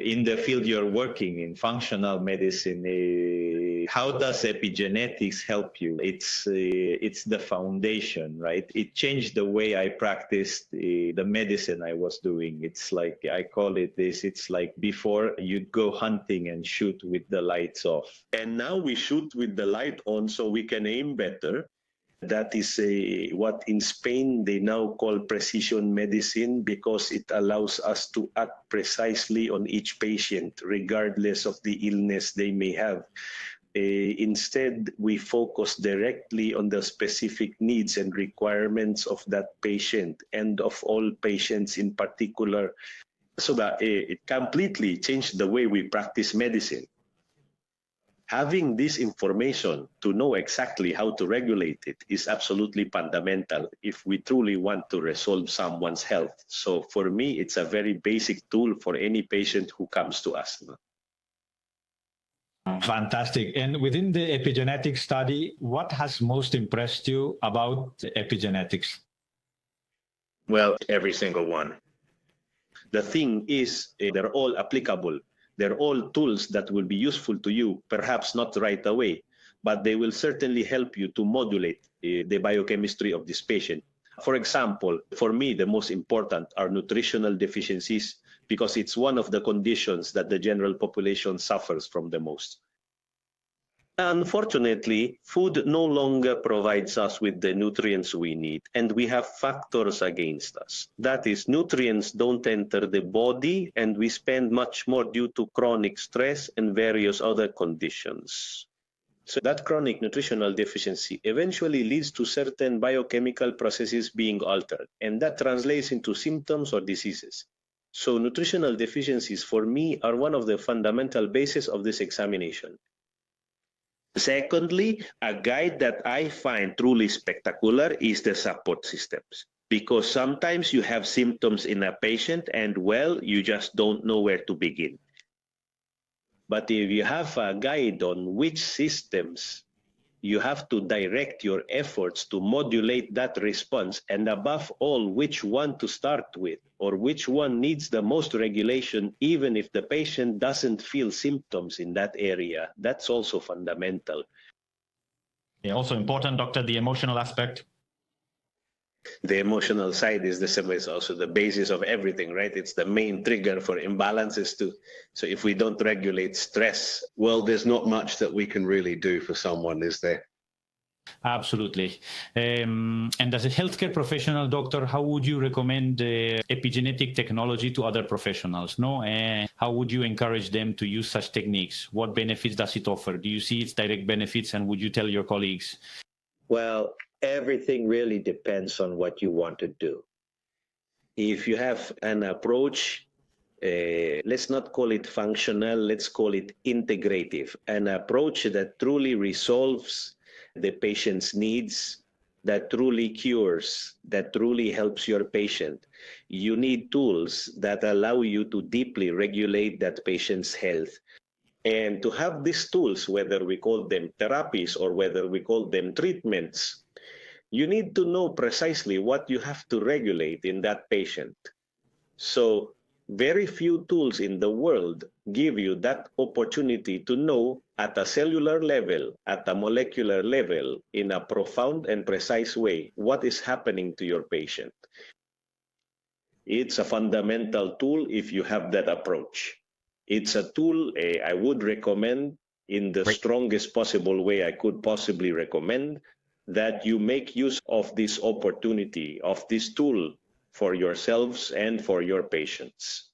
in the field you're working in, functional medicine, how does epigenetics help you? It's the foundation, right? It changed the way I practiced the medicine I was doing. It's like, I call it this, it's like before you'd go hunting and shoot with the lights off. And now we shoot with the light on so we can aim better. That is what in Spain they now call precision medicine, because it allows us to act precisely on each patient, regardless of the illness they may have. Instead, we focus directly on the specific needs and requirements of that patient and of all patients in particular, so that it completely changed the way we practice medicine. Having this information to know exactly how to regulate it is absolutely fundamental if we truly want to resolve someone's health. So for me, it's a very basic tool for any patient who comes to us. Fantastic. And within the epigenetics study, what has most impressed you about epigenetics? Well, every single one. The thing is, they're all applicable. They're all tools that will be useful to you, perhaps not right away, but they will certainly help you to modulate the biochemistry of this patient. For example, for me, the most important are nutritional deficiencies, because it's one of the conditions that the general population suffers from the most. Unfortunately, food no longer provides us with the nutrients we need, and we have factors against us. That is, nutrients don't enter the body, and we spend much more due to chronic stress and various other conditions. So that chronic nutritional deficiency eventually leads to certain biochemical processes being altered, and that translates into symptoms or diseases. So nutritional deficiencies, for me, are one of the fundamental bases of this examination. Secondly, a guide that I find truly spectacular is the support systems, because sometimes you have symptoms in a patient and, well, you just don't know where to begin. But if you have a guide on which systems you have to direct your efforts to modulate that response, and above all, which one to start with, or which one needs the most regulation, even if the patient doesn't feel symptoms in that area, that's also fundamental. Yeah, also important, doctor, the emotional aspect. The emotional side is the same, is also the basis of everything, right? It's the main trigger for imbalances too. So if we don't regulate stress, well, there's not much that we can really do for someone, is there? Absolutely. And as a healthcare professional, doctor, how would you recommend epigenetic technology to other professionals? No, how would you encourage them to use such techniques? What benefits does it offer? Do you see its direct benefits, and would you tell your colleagues? Well, everything really depends on what you want to do. If you have an approach, let's not call it functional, let's call it integrative, an approach that truly resolves the patient's needs, that truly cures, that truly helps your patient. You need tools that allow you to deeply regulate that patient's health. And to have these tools, whether we call them therapies or whether we call them treatments, you need to know precisely what you have to regulate in that patient. So very few tools in the world give you that opportunity to know at a cellular level, at a molecular level, in a profound and precise way, what is happening to your patient. It's a fundamental tool if you have that approach. It's a tool I would recommend in the strongest possible way I could possibly recommend, that you make use of this opportunity, of this tool for yourselves and for your patients.